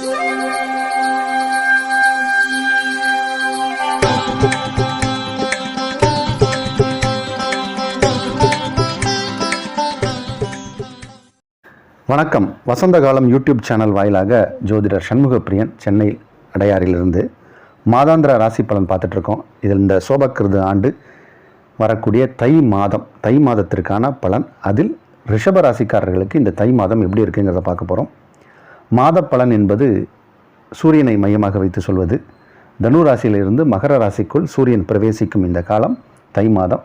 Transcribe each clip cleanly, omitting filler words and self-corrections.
வணக்கம். வசந்த காலம் YouTube channel வாயிலாக ஜோதிடர் சண்முகப்பிரியன் சென்னை அடையாறிலிருந்து மாதாந்திர ராசி பலன் பார்த்துட்ருக்கோம். இதில் இந்த சோபக்கிருது ஆண்டு வரக்கூடிய தை மாதத்திற்கான பலன், அதில் ரிஷப ராசிக்காரர்களுக்கு இந்த தை மாதம் எப்படி இருக்குங்கிறத பார்க்க போகிறோம். மாத பலன் என்பது சூரியனை மையமாக வைத்து சொல்வது. தனு ராசியிலிருந்து மகர ராசிக்குள் சூரியன் பிரவேசிக்கும் இந்த காலம் தை மாதம்.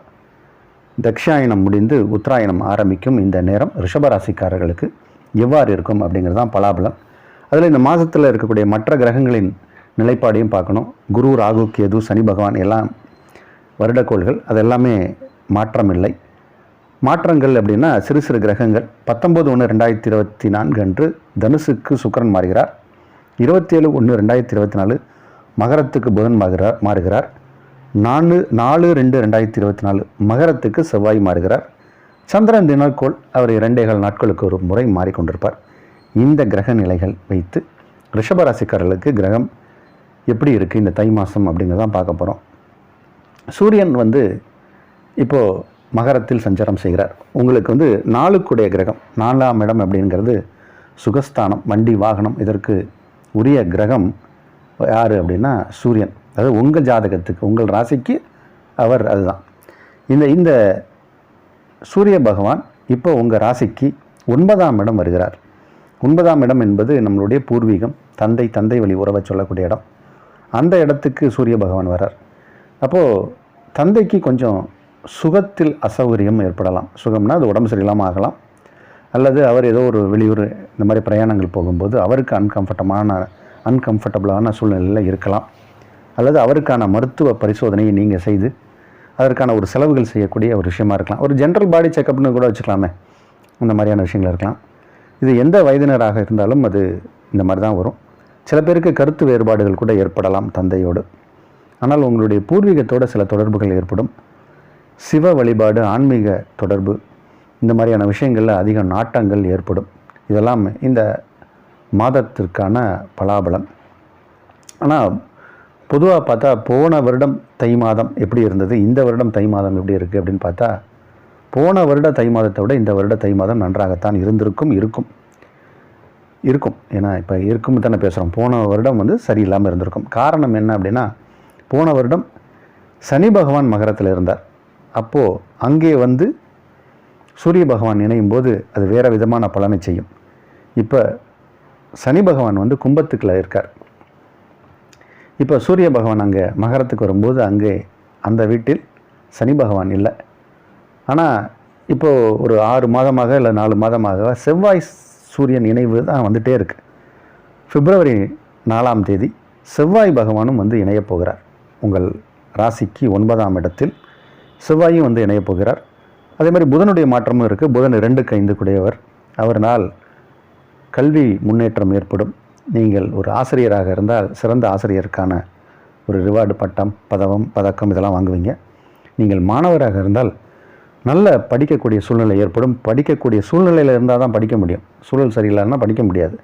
தக்ஷாயணம் முடிந்து உத்தராயணம் ஆரம்பிக்கும் இந்த நேரம் ரிஷபராசிக்காரர்களுக்கு எவ்வாறு இருக்கும் அப்படிங்கிறது தான் பலாபலம். அதில் இந்த மாதத்தில் இருக்கக்கூடிய மற்ற கிரகங்களின் நிலைப்பாடையும் பார்க்கணும். குரு, ராகு, கேது, சனி பகவான் எல்லாம் வருடக்கோள்கள், அதெல்லாமே மாற்றமில்லை. மாற்றங்கள் அப்படின்னா சிறு சிறு கிரகங்கள். 19/1/2024 அன்று தனுசுக்கு சுக்கிரன் மாறுகிறார். 27/1/2024 மகரத்துக்கு புதன் மாறுகிறார். 4/2/2024 மகரத்துக்கு செவ்வாய் மாறுகிறார். சந்திரன் தினக்கோள் அவர் 2.25 நாட்களுக்கு ஒரு முறை மாறிக்கொண்டிருப்பார். இந்த கிரக நிலைகள் வைத்து ரிஷபராசிக்காரர்களுக்கு கிரகம் எப்படி இருக்குது இந்த தை மாதம் அப்படிங்கிறதான் பார்க்க போகிறோம். சூரியன் இப்போது மகரத்தில் சஞ்சாரம் செய்கிறார். உங்களுக்கு 4க்குடைய கிரகம், 4ஆம் இடம் அப்படிங்கிறது சுகஸ்தானம், வண்டி, வாகனம். இதற்கு உரிய கிரகம் யார் அப்படின்னா சூரியன். அதாவது உங்கள் ஜாதகத்துக்கு, உங்கள் ராசிக்கு அவர் அதுதான். இந்த சூரிய பகவான் இப்போ உங்கள் ராசிக்கு 9ஆம் இடம் வருகிறார். 9ஆம் இடம் என்பது நம்மளுடைய பூர்வீகம், தந்தை வழி உறவை சொல்லக்கூடிய இடம். அந்த இடத்துக்கு சூரிய பகவான் வரார். அப்போது தந்தைக்கு கொஞ்சம் சுகத்தில் அசௌகரியம் ஏற்படலாம். சுகம்னா அது உடம்பு சரியில்லாமல் ஆகலாம், அல்லது அவர் ஏதோ ஒரு வெளியூர் இந்த மாதிரி பிரயாணங்கள் போகும்போது அவருக்கு அன்கம்ஃபர்டபுளான சூழ்நிலையில் இருக்கலாம். அல்லது அவருக்கான மருத்துவ பரிசோதனையை நீங்கள் செய்து அதற்கான ஒரு செலவுகள் செய்யக்கூடிய ஒரு விஷயமா இருக்கலாம். ஒரு ஜென்ரல் பாடி செக்கப்னு கூட வச்சுக்கலாமே, இந்த மாதிரியான விஷயங்கள் இருக்கலாம். இது எந்த வயதினராக இருந்தாலும் அது இந்த மாதிரி தான் வரும். சில பேருக்கு கருத்து வேறுபாடுகள் கூட ஏற்படலாம் தந்தையோடு. ஆனால் உங்களுடைய பூர்வீகத்தோடு சில தொடர்புகள் ஏற்படும். சிவ வழிபாடு, ஆன்மீக தொடர்பு, இந்த மாதிரியான விஷயங்களில் அதிக நாட்டங்கள் ஏற்படும். இதெல்லாம் இந்த மாதத்திற்கான பலாபலம். ஆனால் பொதுவாக பார்த்தா போன வருடம் தை மாதம் எப்படி இருந்தது, இந்த வருடம் தை மாதம் எப்படி இருக்குது அப்படின்னு பார்த்தா, போன வருட தை மாதத்தை விட இந்த வருட தை மாதம் நன்றாகத்தான் இருக்கும். ஏன்னா இப்போ இருக்கும் தானே பேசுகிறோம். போன வருடம் சரியில்லாமல் இருந்திருக்கும். காரணம் என்ன அப்படின்னா, போன வருடம் சனி பகவான் மகரத்தில் இருந்தார். அப்போது அங்கே சூரிய பகவான் இணையும் போது அது வேறு விதமான பலனை செய்யும். இப்போ சனி பகவான் கும்பத்துக்குள்ள இருக்கார். இப்போ சூரிய பகவான் அங்கே மகரத்துக்கு வரும்போது அங்கே அந்த வீட்டில் சனி பகவான் இல்லை. ஆனால் இப்போது ஒரு 6 மாதமாக இல்லை 4 மாதமாக செவ்வாய் சூரியன் இணைவு தான் வந்துகிட்டே இருக்குது. பிப்ரவரி 4ஆம் தேதி செவ்வாய் பகவானும் இணையப் போகிறார். உங்கள் ராசிக்கு 9ஆம் இடத்தில் செவ்வாயும் இணையப் போகிறார். அதே மாதிரி புதனுடைய மாற்றமும் இருக்குது. புதன் 2க்கு 5 அவர்னால் கல்வி முன்னேற்றம் ஏற்படும். நீங்கள் ஒரு ஆசிரியராக இருந்தால் சிறந்த ஆசிரியருக்கான ஒரு ரிவார்டு, பட்டம், பதக்கம் இதெல்லாம் வாங்குவீங்க. நீங்கள் மாணவராக இருந்தால் நல்ல படிக்கக்கூடிய சூழ்நிலை ஏற்படும். படிக்கக்கூடிய சூழ்நிலையில் இருந்தால் தான் படிக்க முடியும். சூழல் சரியில்லைன்னா படிக்க முடியாது.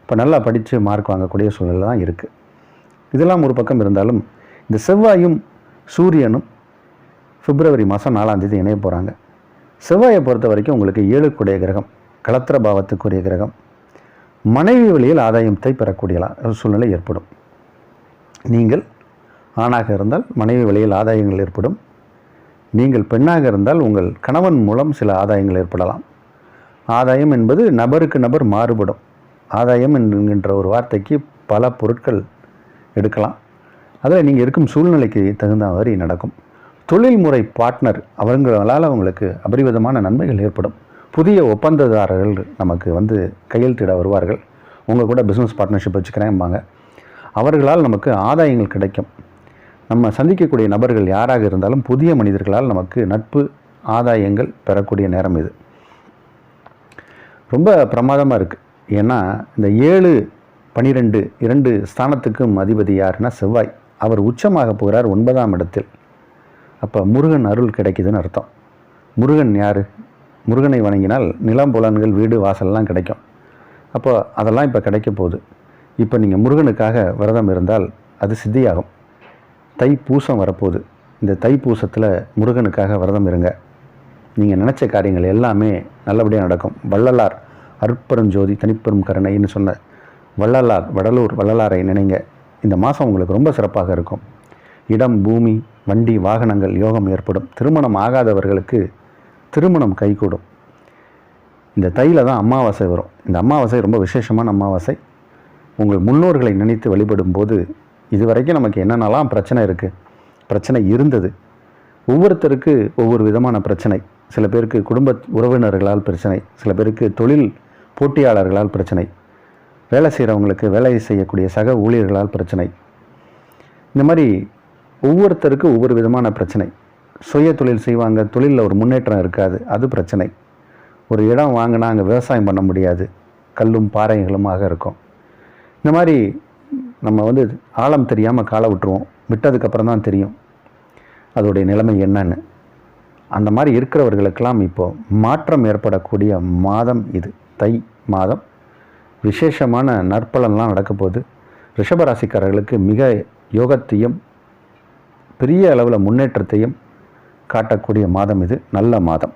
இப்போ நல்லா படித்து மார்க் வாங்கக்கூடிய சூழ்நிலை தான் இருக்குது. இதெல்லாம் ஒரு பக்கம் இருந்தாலும் இந்த செவ்வாயும் சூரியனும் பிப்ரவரி மாதம் 4ஆம் தேதி இணைய போகிறாங்க. செவ்வாயை பொறுத்த வரைக்கும் உங்களுக்கு 7க்குடைய கிரகம், களத்திர பாவத்துக்குரிய கிரகம். மனைவி வழியில் ஆதாயத்தை பெறக்கூடிய சூழ்நிலை ஏற்படும். நீங்கள் ஆணாக இருந்தால் மனைவி வழியில் ஆதாயங்கள் ஏற்படும். நீங்கள் பெண்ணாக இருந்தால் உங்கள் கணவன் மூலம் சில ஆதாயங்கள் ஏற்படலாம். ஆதாயம் என்பது நபருக்கு நபர் மாறுபடும். ஆதாயம் என்கின்ற ஒரு வார்த்தைக்கு பல பொருட்கள் எடுக்கலாம். அதில் நீங்கள் இருக்கும் சூழ்நிலைக்கு தகுந்த மாதிரி நடக்கும். தொழில்முறை பார்ட்னர் அவங்களால் உங்களுக்கு அபரிவிதமான நன்மைகள் ஏற்படும். புதிய ஒப்பந்ததாரர்கள் நமக்கு கையெழுத்திட வருவார்கள். உங்கள் கூட பிஸ்னஸ் பார்ட்னர்ஷிப் வச்சுக்கிறேன்பாங்க. அவர்களால் நமக்கு ஆதாயங்கள் கிடைக்கும். நம்ம சந்திக்கக்கூடிய நபர்கள் யாராக இருந்தாலும் புதிய மனிதர்களால் நமக்கு நட்பு ஆதாயங்கள் பெறக்கூடிய நேரம் இது. ரொம்ப பிரமாதமாக இருக்குது. ஏன்னா இந்த 7, 12 2 ஸ்தானத்துக்கும் அதிபதி யாருன்னா செவ்வாய். அவர் உச்சமாக போகிறார் 9ஆம் இடத்தில். அப்போ முருகன் அருள் கிடைக்குதுன்னு அர்த்தம். முருகன் யார்? முருகனை வணங்கினால் நிலம், புலன்கள், வீடு, வாசல்லாம் கிடைக்கும். அப்போ அதெல்லாம் இப்போ கிடைக்க போகுது. இப்போ நீங்கள் முருகனுக்காக விரதம் இருந்தால் அது சித்தியாகும். தைப்பூசம் வரப்போகுது. இந்த தைப்பூசத்தில் முருகனுக்காக விரதம் இருங்க. நீங்கள் நினச்ச காரியங்கள் எல்லாமே நல்லபடியாக நடக்கும். வள்ளலார் அருட்பெருஞ்சோதி தனிப்பெரும் கருணைன்னு சொன்ன வள்ளலார், வடலூர் வள்ளலாரை நினைங்க. இந்த மாதம் உங்களுக்கு ரொம்ப சிறப்பாக இருக்கும். இடம், பூமி, வண்டி, வாகனங்கள் யோகம் ஏற்படும். திருமணம் ஆகாதவர்களுக்கு திருமணம் கைகூடும். இந்த தையில் தான் அமாவாசை வரும். இந்த அமாவாசை ரொம்ப விசேஷமான அமாவாசை. உங்கள் முன்னோர்களை நினைத்து வழிபடும் போது இதுவரைக்கும் நமக்கு என்னென்னலாம் பிரச்சனை இருக்குது, பிரச்சனை இருந்தது. ஒவ்வொருத்தருக்கு ஒவ்வொரு விதமான பிரச்சனை. சில பேருக்கு குடும்ப உறவினர்களால் பிரச்சனை, சில பேருக்கு தொழில் போட்டியாளர்களால் பிரச்சனை, வேலை செய்கிறவங்களுக்கு வேலை செய்யக்கூடிய சக ஊழியர்களால் பிரச்சனை. இந்த மாதிரி ஒவ்வொருத்தருக்கு ஒவ்வொரு விதமான பிரச்சனை. சுய தொழில் செய்வாங்க, தொழிலில் ஒரு முன்னேற்றம் இருக்காது, அது பிரச்சனை. ஒரு இடம் வாங்கினா அங்கே விவசாயம் பண்ண முடியாது, கல்லும் பாறைகளுமாக இருக்கும். இந்த மாதிரி நம்ம ஆழம் தெரியாமல் காலை விட்டுருவோம். விட்டதுக்கப்புறம் தான் தெரியும் அதோடைய நிலைமை என்னன்னு. அந்த மாதிரி இருக்கிறவர்களுக்கெல்லாம் இப்போது மாற்றம் ஏற்படக்கூடிய மாதம் இது. தை மாதம் விசேஷமான நற்பலன்லாம் நடக்க போகுது. ரிஷபராசிக்காரர்களுக்கு மிக யோகத்தையும் பெரிய அளவில் முன்னேற்றத்தையும் காட்டக்கூடிய மாதம் இது. நல்ல மாதம்.